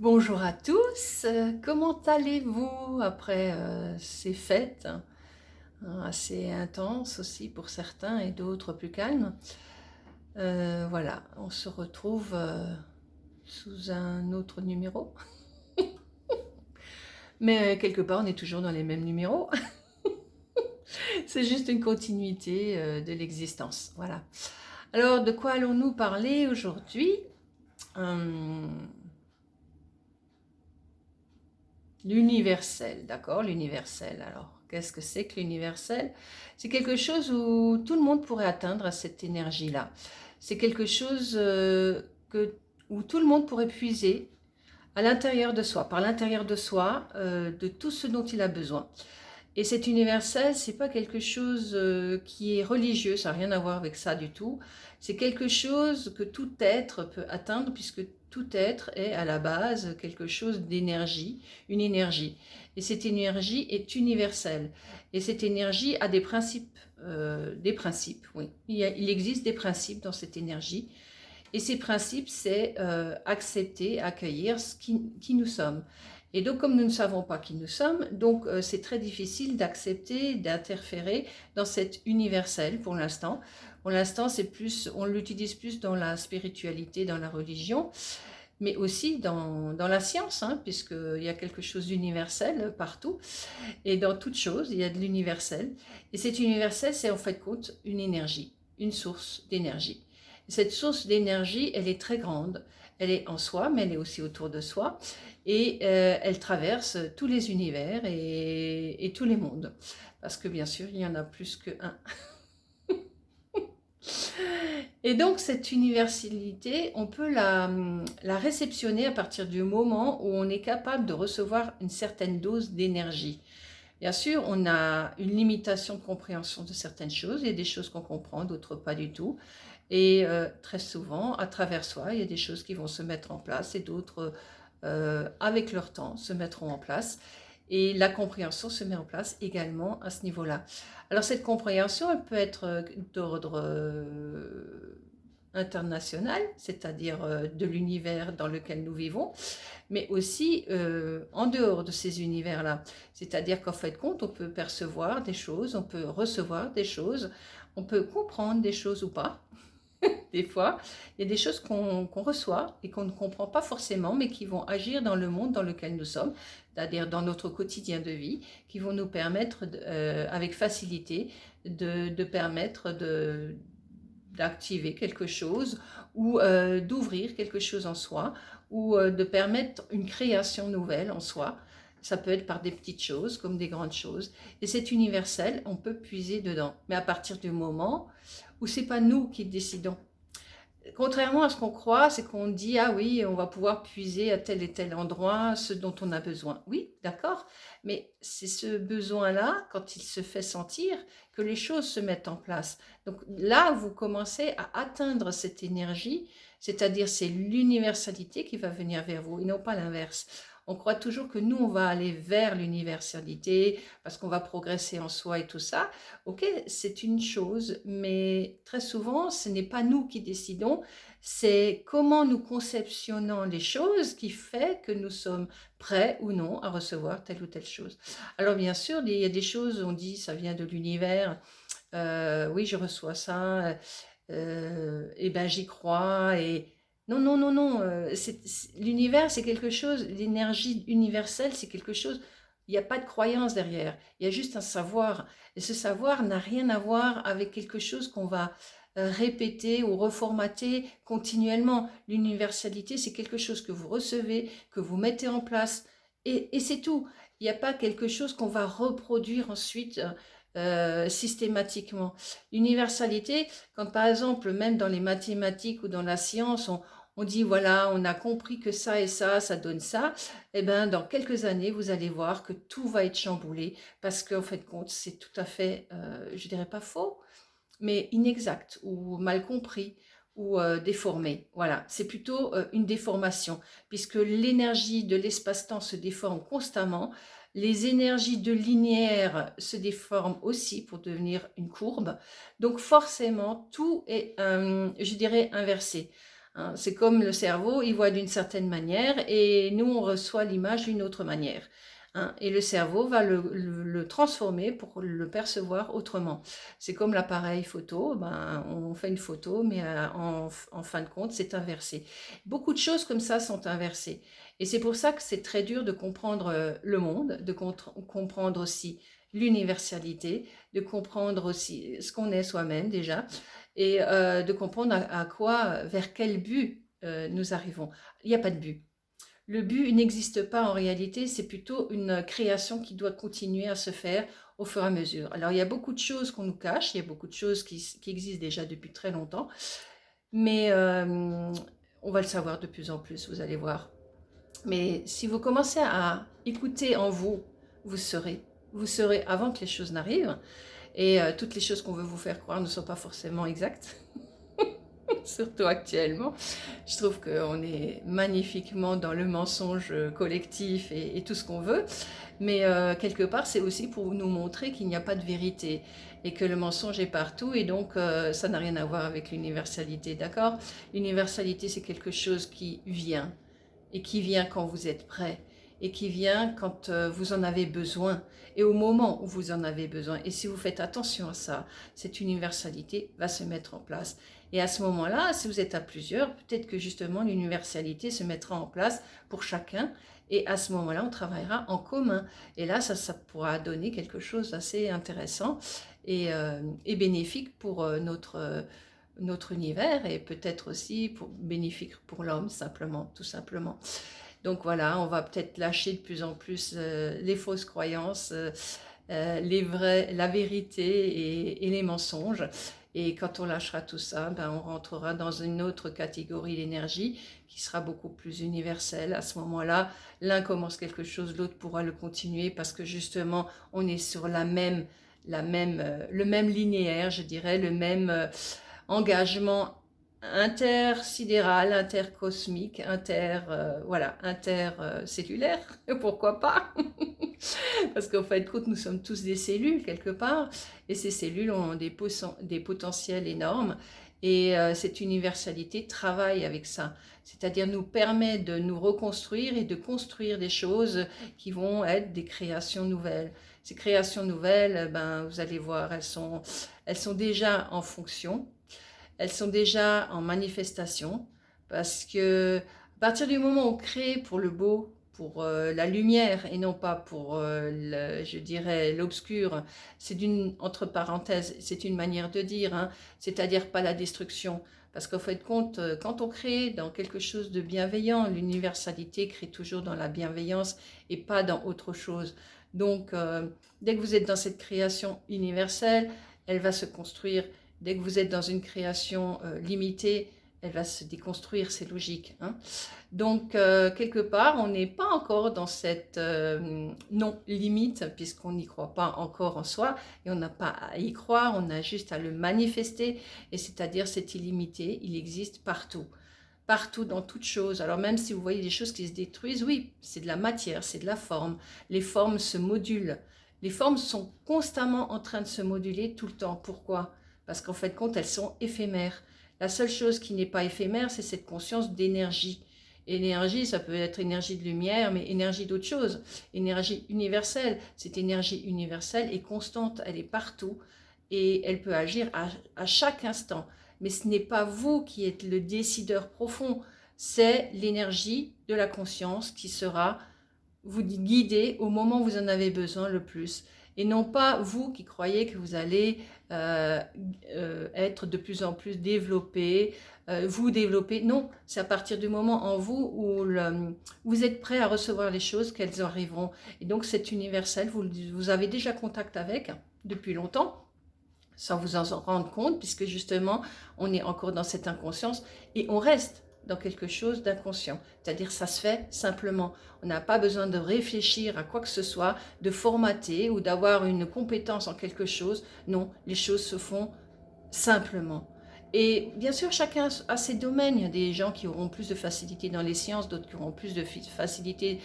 Bonjour à tous, comment allez-vous après ces fêtes assez intenses aussi pour certains et d'autres plus calmes. Voilà, on se retrouve sous un autre numéro, mais quelque part on est toujours dans les mêmes numéros. C'est juste une continuité de l'existence. Voilà. Alors de quoi allons-nous parler aujourd'hui? L'universel, d'accord? L'universel. Alors, qu'est-ce que c'est que l'universel? C'est quelque chose où tout le monde pourrait atteindre cette énergie-là. C'est quelque chose où tout le monde pourrait puiser à l'intérieur de soi, par l'intérieur de soi, de tout ce dont il a besoin. Et cet universel, c'est pas quelque chose qui est religieux, ça n'a rien à voir avec ça du tout. C'est quelque chose que tout être peut atteindre, puisque tout être est à la base quelque chose d'énergie, une énergie. Et cette énergie est universelle. Et cette énergie a des principes, oui. Il existe des principes dans cette énergie. Et ces principes, c'est accepter, accueillir qui nous sommes. Et donc, comme nous ne savons pas qui nous sommes, donc c'est très difficile d'accepter, d'interférer dans cet universel pour l'instant. Pour l'instant, c'est plus, on l'utilise plus dans la spiritualité, dans la religion, mais aussi dans la science, hein, puisqu'il y a quelque chose d'universel partout. Et dans toute chose, il y a de l'universel. Et cet universel, c'est en fait compte une énergie, une source d'énergie. Cette source d'énergie, elle est très grande. Elle est en soi, mais elle est aussi autour de soi. Et elle traverse tous les univers et tous les mondes. Parce que bien sûr, il y en a plus qu'un. Et donc, cette universalité, on peut la réceptionner à partir du moment où on est capable de recevoir une certaine dose d'énergie. Bien sûr, on a une limitation de compréhension de certaines choses. Il y a des choses qu'on comprend, d'autres pas du tout. Et très souvent, à travers soi, il y a des choses qui vont se mettre en place et d'autres, avec leur temps, se mettront en place. Et la compréhension se met en place également à ce niveau-là. Alors cette compréhension, elle peut être d'ordre international, c'est-à-dire de l'univers dans lequel nous vivons, mais aussi en dehors de ces univers-là. C'est-à-dire qu'en fait compte, on peut percevoir des choses, on peut recevoir des choses, on peut comprendre des choses ou pas. Des fois, il y a des choses qu'on reçoit et qu'on ne comprend pas forcément, mais qui vont agir dans le monde dans lequel nous sommes, c'est-à-dire dans notre quotidien de vie, qui vont nous permettre, avec facilité, de permettre d'activer quelque chose ou d'ouvrir quelque chose en soi ou de permettre une création nouvelle en soi. Ça peut être par des petites choses comme des grandes choses. Et c'est universel, on peut puiser dedans. Mais à partir du moment où c'est pas nous qui décidons. Contrairement à ce qu'on croit, c'est qu'on dit ah oui, on va pouvoir puiser à tel et tel endroit ce dont on a besoin. Oui, d'accord, mais c'est ce besoin-là, quand il se fait sentir, que les choses se mettent en place. Donc là, vous commencez à atteindre cette énergie, c'est-à-dire c'est l'universalité qui va venir vers vous et non pas l'inverse. On croit toujours que nous, on va aller vers l'universalité parce qu'on va progresser en soi et tout ça. Ok, c'est une chose, mais très souvent, ce n'est pas nous qui décidons, c'est comment nous conceptionnons les choses qui fait que nous sommes prêts ou non à recevoir telle ou telle chose. Alors bien sûr, il y a des choses, on dit, ça vient de l'univers, oui, je reçois ça, et ben j'y crois, et non, non, non, non, l'univers, c'est quelque chose, l'énergie universelle, c'est quelque chose, il n'y a pas de croyance derrière, il y a juste un savoir. Et ce savoir n'a rien à voir avec quelque chose qu'on va répéter ou reformater continuellement. L'universalité, c'est quelque chose que vous recevez, que vous mettez en place, et c'est tout. Il n'y a pas quelque chose qu'on va reproduire ensuite systématiquement. L'universalité, quand par exemple, même dans les mathématiques ou dans la science, on dit voilà, on a compris que ça et ça donne ça, et bien dans quelques années, vous allez voir que tout va être chamboulé parce qu'en fait, compte, c'est tout à fait, je dirais pas faux, mais inexact ou mal compris ou déformé. Voilà, c'est plutôt une déformation, puisque l'énergie de l'espace-temps se déforme constamment, les énergies de linéaire se déforment aussi pour devenir une courbe, donc forcément tout est, je dirais, inversé. hein. C'est comme le cerveau, il voit d'une certaine manière et nous, on reçoit l'image d'une autre manière, hein. Et le cerveau va le transformer pour le percevoir autrement. C'est comme l'appareil photo, ben, on fait une photo, mais en fin de compte, c'est inversé. Beaucoup de choses comme ça sont inversées. Et c'est pour ça que c'est très dur de comprendre le monde, de comprendre aussi l'universalité, de comprendre aussi ce qu'on est soi-même déjà, et de comprendre à quoi, vers quel but nous arrivons. Il n'y a pas de but. Le but n'existe pas en réalité, c'est plutôt une création qui doit continuer à se faire au fur et à mesure. Alors il y a beaucoup de choses qu'on nous cache, il y a beaucoup de choses qui existent déjà depuis très longtemps, mais on va le savoir de plus en plus, vous allez voir. Mais si vous commencez à écouter en vous, vous saurez. Vous saurez avant que les choses n'arrivent. Et toutes les choses qu'on veut vous faire croire ne sont pas forcément exactes. Surtout actuellement. Je trouve qu'on est magnifiquement dans le mensonge collectif et tout ce qu'on veut. Mais quelque part, c'est aussi pour nous montrer qu'il n'y a pas de vérité et que le mensonge est partout. Et donc, ça n'a rien à voir avec l'universalité, d'accord? L'universalité, c'est quelque chose qui vient et qui vient quand vous êtes prêt et qui vient quand vous en avez besoin et au moment où vous en avez besoin. Et si vous faites attention à ça, cette universalité va se mettre en place. Et à ce moment-là, si vous êtes à plusieurs, peut-être que justement l'universalité se mettra en place pour chacun. Et à ce moment-là, on travaillera en commun. Et là, ça pourra donner quelque chose d'assez intéressant et bénéfique pour notre univers et peut-être aussi bénéfique pour l'homme, simplement, tout simplement. Donc voilà, on va peut-être lâcher de plus en plus les fausses croyances, la vérité et les mensonges. Et quand on lâchera tout ça, ben on rentrera dans une autre catégorie d'énergie qui sera beaucoup plus universelle. À ce moment-là, l'un commence quelque chose, l'autre pourra le continuer parce que justement, on est sur le même linéaire, je dirais, le même engagement intersidéral, intercosmique, voilà, intercellulaire, pourquoi pas. Parce qu'en fait, nous sommes tous des cellules quelque part, et ces cellules ont des potentiels énormes, et cette universalité travaille avec ça, c'est-à-dire nous permet de nous reconstruire et de construire des choses qui vont être des créations nouvelles. Ces créations nouvelles, ben, vous allez voir, elles sont déjà en fonction, elles sont déjà en manifestation, parce que à partir du moment où on crée pour le beau, pour la lumière et non pas pour, je dirais, l'obscur, c'est entre parenthèses, c'est une manière de dire, hein, c'est-à-dire pas la destruction. Parce qu'au fait de compte, quand on crée dans quelque chose de bienveillant, l'universalité crée toujours dans la bienveillance et pas dans autre chose. Donc, dès que vous êtes dans cette création universelle, elle va se construire. Dès que vous êtes dans une création limitée, elle va se déconstruire, c'est logique, hein. Donc, quelque part, on n'est pas encore dans cette non-limite, puisqu'on n'y croit pas encore en soi, et on n'a pas à y croire, on a juste à le manifester, et c'est-à-dire cet illimité, il existe partout. Partout, dans toutes choses. Alors même si vous voyez des choses qui se détruisent, oui, c'est de la matière, c'est de la forme. Les formes se modulent. Les formes sont constamment en train de se moduler tout le temps. Pourquoi ? Parce qu'en fait, compte, elles sont éphémères. La seule chose qui n'est pas éphémère, c'est cette conscience d'énergie. Énergie, ça peut être énergie de lumière, mais énergie d'autre chose. Énergie universelle. Cette énergie universelle est constante, elle est partout et elle peut agir à chaque instant. Mais ce n'est pas vous qui êtes le décideur profond, c'est l'énergie de la conscience qui sera vous guider au moment où vous en avez besoin le plus. Et non pas vous qui croyez que vous allez être de plus en plus développé, vous développer. Non, c'est à partir du moment en vous où vous êtes prêt à recevoir les choses qu'elles arriveront. Et donc c'est universel, vous avez déjà contact avec depuis longtemps, sans vous en rendre compte, puisque justement, on est encore dans cette inconscience et on reste dans quelque chose d'inconscient. C'est-à-dire, ça se fait simplement. On n'a pas besoin de réfléchir à quoi que ce soit, de formater ou d'avoir une compétence en quelque chose. Non, les choses se font simplement. Et bien sûr, chacun a ses domaines. Il y a des gens qui auront plus de facilité dans les sciences, d'autres qui auront plus de facilité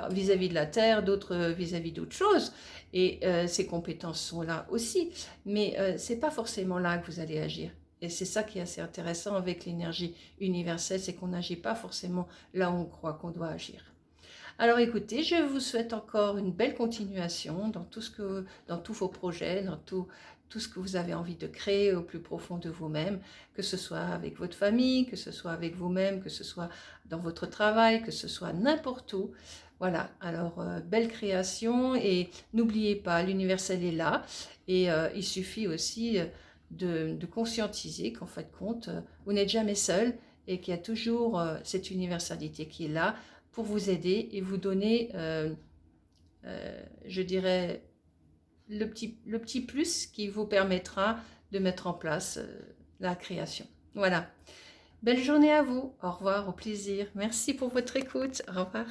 vis-à-vis de la Terre, d'autres vis-à-vis d'autres choses. Et ces compétences sont là aussi. Mais ce n'est pas forcément là que vous allez agir. Et c'est ça qui est assez intéressant avec l'énergie universelle, c'est qu'on n'agit pas forcément là où on croit qu'on doit agir. Alors écoutez, je vous souhaite encore une belle continuation dans tous vos projets, dans tout ce que vous avez envie de créer au plus profond de vous-même, que ce soit avec votre famille, que ce soit avec vous-même, que ce soit dans votre travail, que ce soit n'importe où. Voilà, alors belle création et n'oubliez pas, l'universel est là et il suffit aussi de conscientiser qu'en fait compte, vous n'êtes jamais seul et qu'il y a toujours cette universalité qui est là pour vous aider et vous donner, je dirais, le petit plus qui vous permettra de mettre en place la création. Voilà. Belle journée à vous. Au revoir, au plaisir. Merci pour votre écoute. Au revoir.